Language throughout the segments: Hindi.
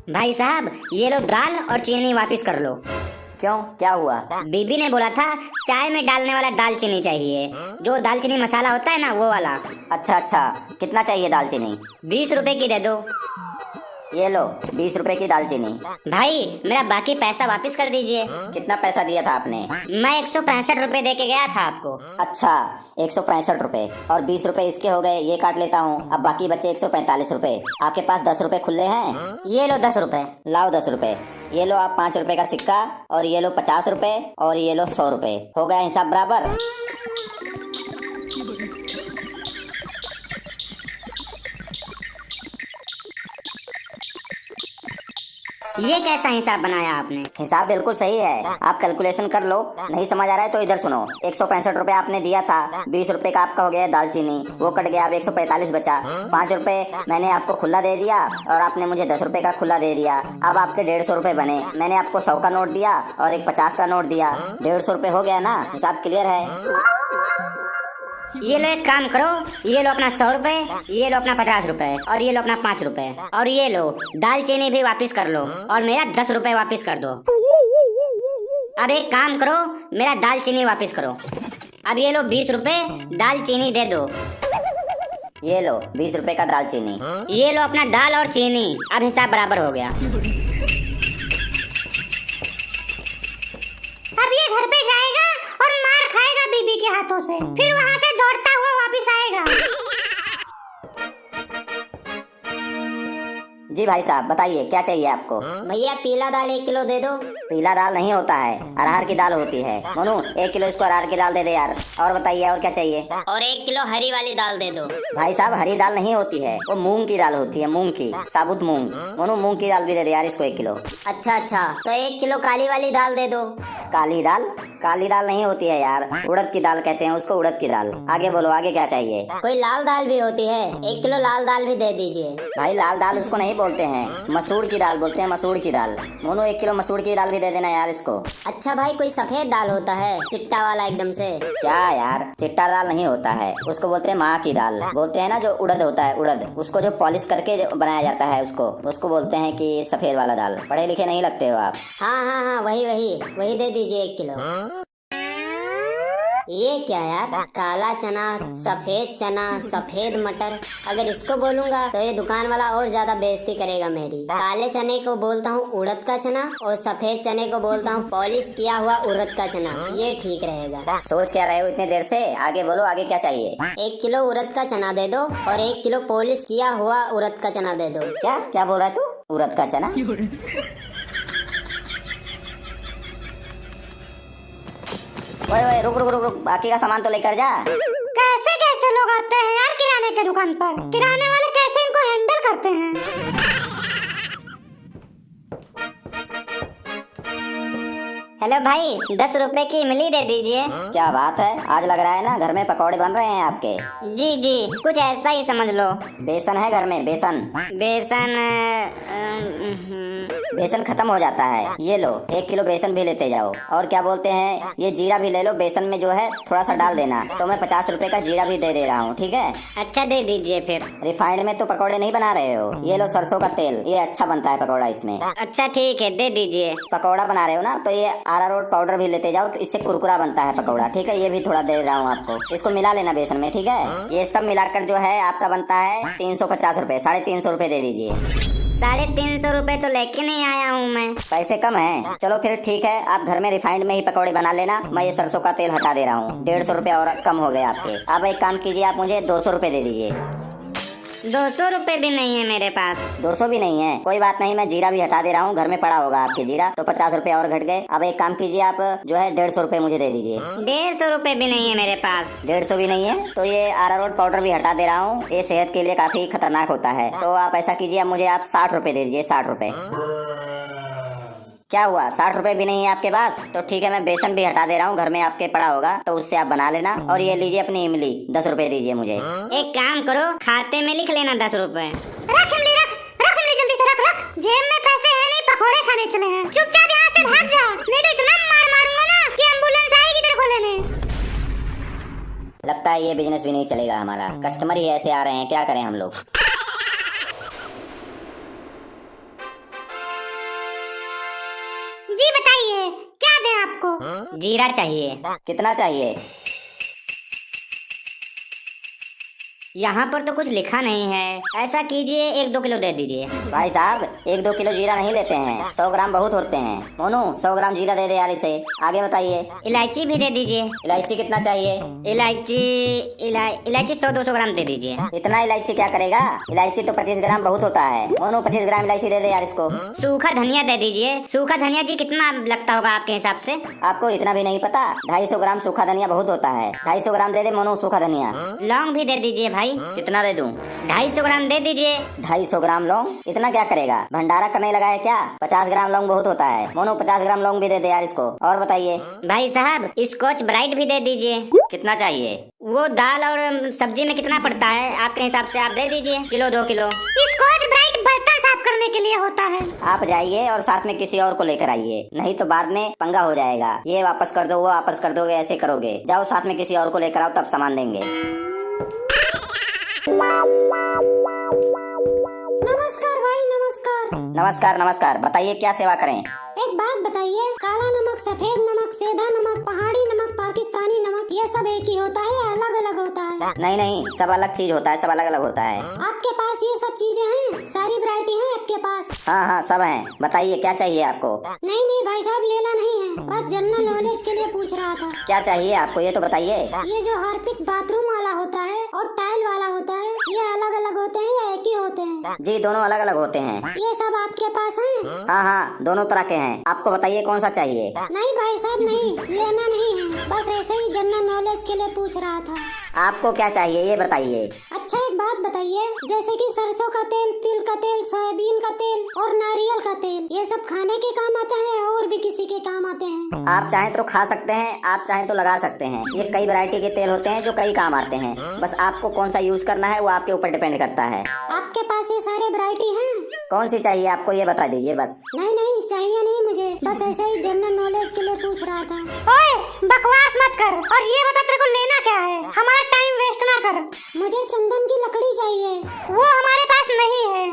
भाई साहब, ये लो दाल और चीनी वापस कर लो। क्यों, क्या हुआ? बीबी ने बोला था चाय में डालने वाला दालचीनी चाहिए, जो दालचीनी मसाला होता है ना, वो वाला। अच्छा अच्छा, कितना चाहिए दालचीनी? 20 रुपए की दे दो। ये लो 20 रुपए की दालचीनी। भाई मेरा बाकी पैसा वापस कर दीजिए। कितना पैसा दिया था आपने? मैं 165 रुपए दे के गया था आपको। अच्छा, 165 रुपए और 20 रुपए इसके हो गए, ये काट लेता हूँ। अब बाकी बचे 145 रुपए। आपके पास 10 रुपए खुले हैं? ये लो 10 रुपए। लाओ 10 रुपए। ये लो आप 5 रुपए का सिक्का, और ये लो 50 रुपए, और ये लो 100 रुपए। हो गया हिसाब बराबर? ये कैसा हिसाब बनाया आपने? हिसाब बिल्कुल सही है, आप कैलकुलेशन कर लो। नहीं समझ आ रहा है तो इधर सुनो। 165 रुपए आपने दिया था, 20 रुपए का आपका हो गया दालचीनी, वो कट गया, अब 145 बचा। 5 रुपए मैंने आपको खुला दे दिया और आपने मुझे 10 रुपए का खुला दे दिया। अब आपके 150 रुपए बने। मैंने आपको 100 का नोट दिया और एक 50 का नोट दिया। 150 रुपए हो गया ना? हिसाब क्लियर है? ये लो एक काम करो, ये लो अपना 100 रुपए, ये लो अपना 50 रुपए, और ये लो अपना 5 रुपए, और ये लो दालचीनी भी वापस कर लो, और मेरा 10 रुपए वापस कर दो। अब एक काम करो, मेरा दालचीनी वापस करो। अब ये लो 20 रुपए, दालचीनी दे दो। ये लो 20 रुपए का दालचीनी। ये लो अपना दाल और चीनी। अब हिसाब बराबर हो गया। अब ये घर पे जाएगा और मार खाएगा बीबी के हाथों से, फिर वहाँ से दौड़ता हुआ वापस आएगा। जी भाई साहब, बताइए क्या चाहिए आपको? भैया पीला दाल 1 किलो दे दो। पीला दाल नहीं होता है, अरहर की दाल होती है। मोनू 1 किलो इसको अरहर की दाल दे दे यार। और बताइए और क्या चाहिए? और 1 किलो हरी वाली दाल दे दो। भाई साहब, हरी दाल नहीं होती है, वो मूंग की दाल होती है, मूंग की, साबुत मूंग। मोनू मूंग की दाल भी दे दे यार इसको 1 किलो। अच्छा अच्छा, तो 1 किलो काली वाली दाल दे दो। काली दाल? काली दाल नहीं होती है यार, उड़द की दाल कहते हैं उसको, उड़द की दाल। आगे बोलो, आगे क्या चाहिए? कोई लाल दाल भी होती है, 1 किलो लाल दाल भी दे दीजिए। भाई लाल दाल उसको नहीं बोलते हैं, मसूर की दाल बोलते हैं, मसूर की दाल। मोनू 1 किलो मसूर की दाल भी दे देना यार इसको। अच्छा भाई, कोई सफेद दाल होता है, चिट्टा वाला एकदम से? क्या यार, चिट्टा दाल नहीं होता है, उसको बोलते हैं माँ की दाल। बोलते हैं ना जो उड़द होता है, उड़द, उसको जो पॉलिश करके जो बनाया जाता है उसको बोलते हैं कि सफेद वाला दाल। पढ़े लिखे नहीं लगते हो आप। हाँ हाँ हाँ, वही दे दीजिए 1 किलो। ये क्या यार, काला चना, सफेद चना, सफेद मटर। अगर इसको बोलूंगा तो ये दुकान वाला और ज्यादा बेइज्जती करेगा मेरी। काले चने को बोलता हूँ उड़द का चना, और सफेद चने को बोलता हूँ पॉलिश किया हुआ उड़द का चना। ये ठीक रहेगा। सोच क्या रहे हो इतने देर से? आगे बोलो, आगे क्या चाहिए? 1 किलो उड़द का चना दे दो, और 1 किलो पॉलिश किया हुआ उड़द का चना दे दो। क्या क्या बोल रहा है तू? उड़द का चना? ओए रुक रुक रुक रुक, बाकी का सामान तो लेकर जा। कैसे कैसे लोग आते हैं यार किराने के दुकान पर? किराने वाले कैसे इनको हैंडल करते हैं? हेलो भाई, 10 रुपए की इमली दे दीजिए। क्या बात है, आज लग रहा है ना घर में पकौड़े बन रहे हैं आपके। जी जी, कुछ ऐसा ही समझ लो। बेसन है घर में? बेसन? बेसन बेसन खत्म हो जाता है, ये लो 1 किलो बेसन भी लेते जाओ। और क्या बोलते हैं, ये जीरा भी ले लो, बेसन में जो है थोड़ा सा डाल देना। तो मैं 50 रुपए का जीरा भी दे दे रहा हूँ, ठीक है? अच्छा दे दीजिए फिर। रिफाइंड में तो पकौड़े नहीं बना रहे हो, ये लो सरसों का तेल, ये अच्छा बनता है पकौड़ा इसमें। अच्छा ठीक है, दे दीजिए। पकौड़ा बना रहे हो ना, तो ये अरारोट पाउडर भी लेते जाओ, तो इससे कुरकुरा बनता है पकौड़ा, ठीक है? ये भी थोड़ा दे रहा हूँ आपको, इसको मिला लेना बेसन में, ठीक है? ये सब मिलाकर जो है आपका बनता है 350 रुपए। 350 रुपए दे दीजिए। 350 रुपए तो लेके नहीं आया हूँ मैं। पैसे कम हैं? चलो फिर ठीक है, आप घर में रिफाइंड में ही पकौड़े बना लेना, मैं ये सरसों का तेल हटा दे रहा हूँ। 150 रुपए और कम हो गए आपके। अब एक काम कीजिए, आप मुझे 200 रुपए दे दीजिए। 200 रुपए भी नहीं है मेरे पास। 200 भी नहीं है? कोई बात नहीं, मैं जीरा भी हटा दे रहा हूँ, घर में पड़ा होगा आपके जीरा, तो 50 रुपए और घट गए। अब एक काम कीजिए, आप जो है 150 रुपए मुझे दे दीजिए। 150 रुपए भी नहीं है मेरे पास। 150 भी नहीं है? तो ये अरारोट पाउडर भी हटा दे रहा हूँ, ये सेहत के लिए काफी खतरनाक होता है। तो आप ऐसा कीजिए, अब मुझे आप 60 रुपए दे दीजिए। 60 रुपए। क्या हुआ, 60 रुपए भी नहीं है आपके पास? तो ठीक है, मैं बेसन भी हटा दे रहा हूँ, घर में आपके पड़ा होगा, तो उससे आप बना लेना। और ये लीजिए अपनी इमली, 10 रुपए दीजिए मुझे। एक काम करो, खाते में लिख लेना 10 रुपए। रख इमली, रख इमली, जल्दी से रख। जेब में पैसे है नहीं, पकौड़े खाने चले हैं। चुपचाप यहाँ से भाग जा, नहीं तो इतना मार मारूंगा ना कि एम्बुलेंस आएगी तेरे को लेने। लगता है ये बिजनेस भी नहीं चलेगा हमारा, कस्टमर ही ऐसे आ रहे हैं, क्या करें हम लोग। जीरा चाहिए। कितना चाहिए? यहाँ पर तो कुछ लिखा नहीं है। ऐसा कीजिए 1-2 किलो दे दीजिए। भाई साहब 1-2 किलो जीरा नहीं लेते हैं, 100 ग्राम बहुत होते हैं। मोनू 100 ग्राम जीरा दे दे यार इसे। आगे बताइए। इलायची भी दे दीजिए। इलायची कितना चाहिए? इलायची 100-200 ग्राम दे दीजिए। इतना इलायची क्या करेगा? इलायची तो 25 ग्राम बहुत होता है। मोनू 25 ग्राम इलायची दे दे यार इसको। सूखा धनिया दे दीजिए। सूखा धनिया जी कितना लगता होगा आपके हिसाब से? आपको इतना भी नहीं पता? 250 ग्राम सूखा धनिया बहुत होता है। 250 ग्राम दे दे मोनू सूखा धनिया। लौंग भी दे दीजिए भाई। कितना दे दूं? 250 ग्राम दे दीजिए। 250 ग्राम लौंग? इतना क्या करेगा? भंडारा करने लगा है क्या? 50 ग्राम लौंग बहुत होता है। मोनू 50 ग्राम लौंग भी दे दे यार इसको। और बताइए। भाई साहब स्कॉच ब्राइट भी दे दीजिए। कितना चाहिए? वो दाल और सब्जी में कितना पड़ता है आपके हिसाब से? आप दे दीजिए किलो 2 किलो। स्कॉच ब्राइट बर्तन साफ करने के लिए होता है। आप जाइए और साथ में किसी और को लेकर आइए, नहीं तो बाद में पंगा हो जाएगा। ये वापस कर दो, वो वापस कर दोगे, ऐसे करोगे। जाओ साथ में किसी और को लेकर आओ, तब सामान देंगे। नमस्कार भाई, नमस्कार। नमस्कार नमस्कार, बताइए क्या सेवा करें? एक बात बताइए, काला नमक, सफेद नमक, सेधा नमक, पहाड़ी नमक, पाकिस्तानी नमक, ये सब एक ही होता है या अलग अलग होता है? नहीं नहीं, सब अलग चीज होता है, सब अलग अलग होता है। आपके पास ये सब चीजें हैं? सारी वैरायटी है आपके पास? हाँ हाँ सब है। बताइए क्या चाहिए आपको? नहीं नहीं भाई साहब, लेना नहीं है, बस जनरल नॉलेज के लिए पूछ रहा था। क्या चाहिए आपको ये तो बताइए। ये जो हार्पिक बाथरूम वाला होता है और टाइल वाला होता है, ये अलग अलग होते हैं या एक ही होते हैं? जी दोनों अलग अलग होते हैं। ये सब आपके पास है? हाँ हाँ दोनों तरह के हैं। आपको बताइए कौन सा चाहिए? नहीं भाई साहब नहीं, लेना नहीं है, बस ऐसे ही जनरल नॉलेज के लिए पूछ रहा था। आपको क्या चाहिए ये बताइए। अच्छा एक बात बताइए, जैसे कि सरसों का तेल, तिल का तेल, सोयाबीन का तेल और नारियल का तेल, ये सब खाने के काम आते हैं और भी किसी के काम आते हैं? आप चाहें तो खा सकते हैं, आप चाहें तो लगा सकते हैं। ये कई वैरायटी के तेल होते हैं जो कई काम आते हैं। बस आपको कौन सा यूज करना है वो आपके ऊपर डिपेंड करता है। आपके पास ये सारे वैरायटी हैं? कौन सी चाहिए आपको ये बता दीजिए बस। नहीं नहीं चाहिए नहीं मुझे, बस ऐसे ही जनरल नॉलेज के लिए पूछ रहा था। ओए बकवास मत कर और ये बता तेरे को लेना क्या है, हमारा टाइम वेस्ट ना कर। मुझे चंदन की लकड़ी चाहिए, वो हमारे पास नहीं है।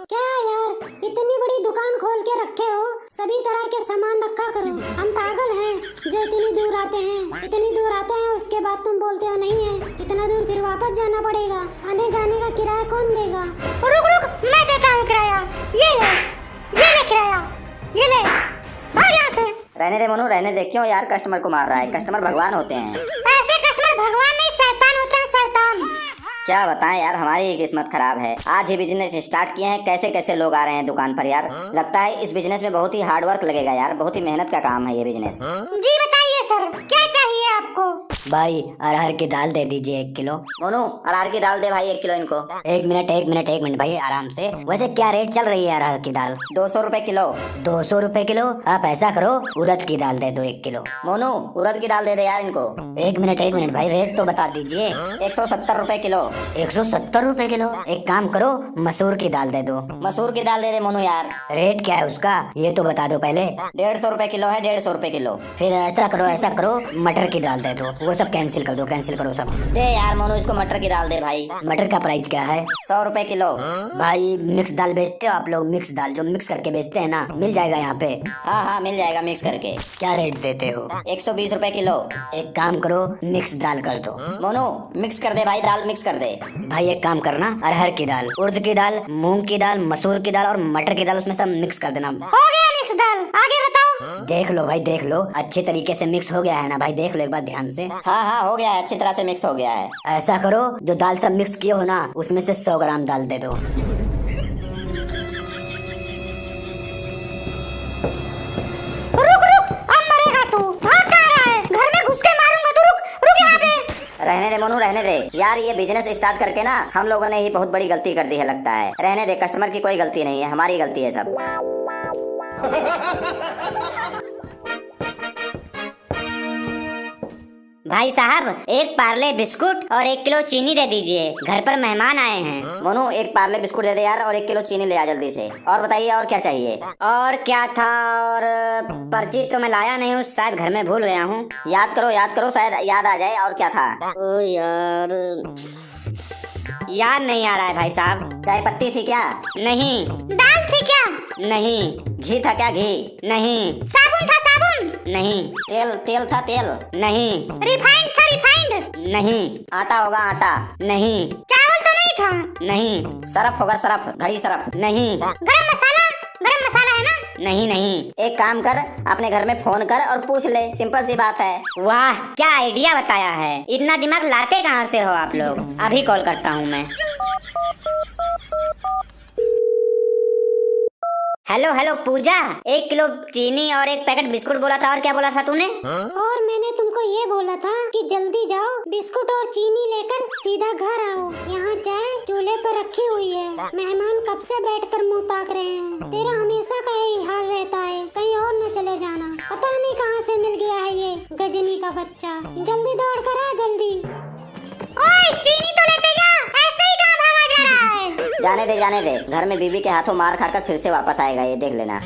क्या यार, इतनी बड़ी दुकान खोल के रखे हो, सभी तरह के सामान रखा करो। हम पागल हैं जो इतनी दूर आते हैं, इतनी दूर आते हैं उसके बाद तुम बोलते हो नहीं है। इतना दूर फिर वापस जाना पड़ेगा, आने जाने का किराया कौन देगा? रुक रुक, मैं देता हूँ किराया। ये ले किराया, ये ले, भाग यहाँ से। रहने दे मोनू रहने दे, क्यों यार कस्टमर को मार रहा है? कस्टमर भगवान होते हैं। ऐसे कस्टमर भगवान नहीं शैतान होते हैं, शैतान। क्या बताएं यार, हमारी ही किस्मत खराब है। आज ही बिजनेस स्टार्ट किए हैं, कैसे कैसे लोग आ रहे हैं दुकान पर यार। लगता है इस बिजनेस में बहुत ही हार्ड वर्क लगेगा यार, बहुत ही मेहनत का काम है ये बिजनेस। जी बताइए सर, क्या चाहिए आपको? भाई अरहर की दाल दे दीजिए 1 किलो। मोनू अरहर की दाल दे भाई 1 किलो इनको। एक मिनट भाई आराम से। वैसे क्या रेट चल रही है अरहर की दाल? 200 रुपए किलो। 200 रुपए किलो? आप ऐसा करो उड़द की दाल दे दो 1 किलो। मोनू उड़द की दाल दे दे यार इनको। एक मिनट भाई, रेट तो बता दीजिए। 170 रुपए किलो। 170 रुपए किलो? एक काम करो मसूर की दाल दे दो। मसूर की दाल दे दे मोनू यार। रेट क्या है उसका ये तो बता दो पहले। 150 रुपए किलो है, 150 रुपए किलो। फिर ऐसा करो मटर की दाल दे दो। वो सब कैंसिल करो सब। दे यार मोनू इसको मटर की दाल दे भाई। मटर का प्राइस क्या है? 100 रुपए किलो। भाई मिक्स दाल बेचते हो आप लोग? मिक्स दाल जो मिक्स करके बेचते हैं ना, मिल जाएगा यहाँ पे? हाँ मिल जाएगा मिक्स करके। क्या रेट देते हो? 120 रुपए किलो। एक काम करो मिक्स दाल कर दो। मोनू मिक्स कर दे भाई, दाल मिक्स कर दे भाई। एक काम करना, अरहर की दाल, उड़द की दाल, मूंग की दाल, मसूर की दाल और मटर की दाल उसमें सब मिक्स कर देना। हो गया मिक्स दाल, आगे बताओ। देख लो भाई देख लो, अच्छे तरीके से मिक्स हो गया है ना भाई? देख लो एक बार ध्यान से। हाँ हो गया है, अच्छी तरह से मिक्स हो गया है। ऐसा करो जो दाल सब मिक्स किए हो ना, उसमें से 100 ग्राम दाल दे दो। रुक अब मरेगा तू, भाग कहाँ रहा है? घर में घुस के मारूंगा, तू रुक यहाँ पे। रहने दे मोनू रहने दे यार, ये बिजनेस स्टार्ट करके ना हम लोगों ने ही बहुत बड़ी गलती कर दी है लगता है। रहने दे, कस्टमर की कोई गलती नहीं है, हमारी गलती है सब। भाई साहब एक पार्ले बिस्कुट और 1 किलो चीनी दे दीजिए, घर पर मेहमान आए हैं। मोनू एक पार्ले बिस्कुट दे दे यार और 1 किलो चीनी ले आ जल्दी से। और बताइए और क्या चाहिए? और क्या था? और पर्ची तो मैं लाया नहीं हूँ, शायद घर में भूल गया हूँ। याद करो शायद याद आ जाए। और क्या था? ओ यार याद नहीं आ रहा है भाई साहब। चाय पत्ती थी क्या? नहीं। दाल थी क्या? नहीं। घी था क्या? घी नहीं। साबुन था साबुन? नहीं। तेल तेल था तेल? नहीं। रिफाइंड था रिफाइंड? नहीं। आटा होगा आटा? नहीं। चावल तो नहीं था? नहीं। सरफ होगा सरफ, घड़ी सरफ? नहीं। गरम मसाला? गरम मसाला है ना? नहीं नहीं। एक काम कर, अपने घर में फोन कर और पूछ ले, सिंपल सी बात है। वाह क्या आइडिया बताया है, इतना दिमाग लाते कहाँ से हो आप लोग। अभी कॉल करता हूँ मैं। हेलो हेलो पूजा, 1 किलो चीनी और 1 पैकेट बिस्कुट बोला था, और क्या बोला था तूने? और मैंने तुमको ये बोला था कि जल्दी जाओ, बिस्कुट और चीनी लेकर सीधा घर आओ। यहाँ चाय चूल्हे पर रखी हुई है, मेहमान कब से बैठकर मुंह ताक रहे हैं। तेरा हमेशा का यही हाल रहता है, कहीं और न चले जाना। पता नहीं कहाँ से मिल गया है ये गजनी का बच्चा। जल्दी दौड़ कर आ जल्दी। ओए चीनी तो लेते जा, ऐसे ही कहाँ भागा जा रहा है? जाने दे, घर में बीवी के हाथों मार खाकर फिर से वापस आएगा ये, देख लेना।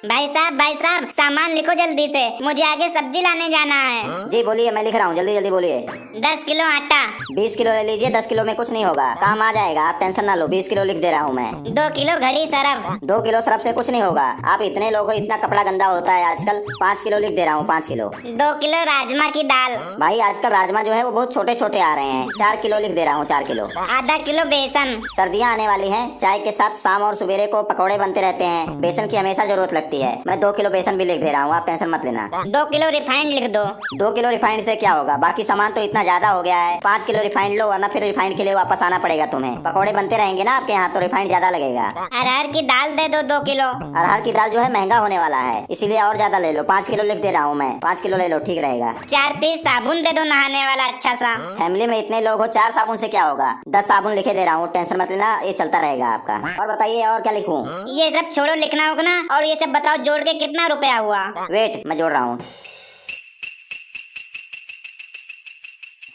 भाई साहब सामान लिखो जल्दी से, मुझे आगे सब्जी लाने जाना है। जी बोलिए, मैं लिख रहा हूँ, जल्दी जल्दी बोलिए। 10 किलो आटा। 20 किलो ले लीजिए, 10 किलो में कुछ नहीं होगा, काम आ जाएगा, आप टेंशन ना लो। 20 किलो लिख दे रहा हूँ मैं। 2 किलो घड़ी सरफ। 2 किलो सरफ से कुछ नहीं होगा, आप इतने लोग हो, इतना कपड़ा गंदा होता है आजकल। 5 किलो लिख दे रहा हूँ, 5 किलो। 2 किलो राजमा की दाल। भाई आजकल राजमा जो है वो बहुत छोटे छोटे आ रहे हैं। 4 किलो लिख दे रहा हूँ, 4 किलो। आधा किलो बेसन। सर्दियाँ आने वाली हैं, चाय के साथ शाम और सवेरे को पकौड़े बनते रहते हैं, बेसन की हमेशा जरूरत लगती है। मैं 2 किलो बेसन भी लिख दे रहा हूँ, आप टेंशन मत लेना। 2 किलो रिफाइंड लिख दो। 2 किलो रिफाइंड से क्या होगा, बाकी सामान तो इतना ज्यादा हो गया है। 5 किलो रिफाइंड लो, वरना फिर रिफाइंड के लिए वापस आना पड़ेगा तुम्हें। पकौड़े बनते रहेंगे ना आपके यहाँ, तो रिफाइंड ज्यादा लगेगा। अरहर की दाल दे दो 2 किलो। अरहर की दाल जो है महंगा होने वाला है, इसीलिए और ज्यादा ले लो। 5 किलो लिख दे रहा हूँ मैं, 5 किलो ले लो, ठीक रहेगा। 4 पीस साबुन दे दो नहाने वाला अच्छा सा। फैमिली में इतने लोग हो, 4 साबुन से क्या होगा। 10 साबुन लिखे दे रहा हूँ, टेंशन मत लेना, ये चलता रहेगा आपका। और बताइए और क्या लिखूं? ये सब छोड़ो लिखना उगना, और ये सब बताओ जोड़ के कितना रुपया हुआ। वेट मैं जोड़ रहा हूँ।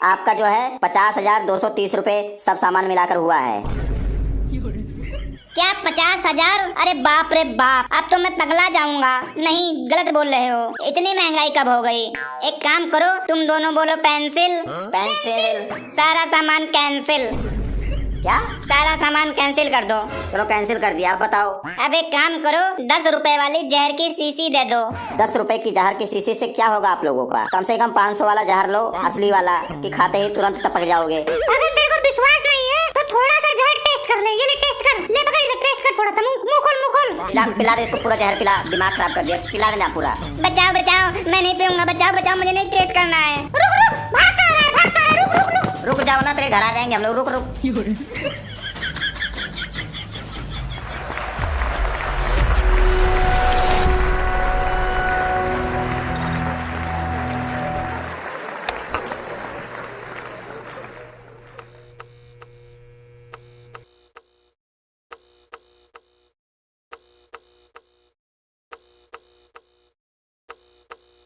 आपका जो है 50,230 रुपए सब सामान मिलाकर हुआ है। क्या 50,000? अरे बाप रे बाप, अब तो मैं पगला जाऊंगा। नहीं गलत बोल रहे हो, इतनी महंगाई कब हो गई। एक काम करो, तुम दोनों बोलो पेंसिल। पेंसिल? सारा सामान कैंसिल। क्या? सारा सामान कैंसिल कर दो। चलो कैंसिल कर दिया, आप बताओ। अब एक काम करो, 10 रुपए वाली जहर की शीशी दे दो। 10 रुपए की जहर की शीशी से क्या होगा आप लोगों का? कम से कम 500 वाला जहर लो, असली वाला, कि खाते ही तुरंत टपक जाओगे। अगर तेरे को विश्वास नहीं है तो थोड़ा सा जहर टेस्ट कर ले। ये ले टेस्ट कर, ले पकड़ ले, टेस्ट कर थोड़ा सा, मुंह खोल। पिला दे इसको पूरा जहर, पिला, दिमाग खराब कर दिया, पिला देना पूरा। बचाओ बचाओ, मैं नहीं पीऊंगा, बचाओ मुझे नहीं टेस्ट करना है। रुक भागता रहा, रुक। रुक जाओ ना, तेरे घर आ जाएंगे हम लोग, रुक।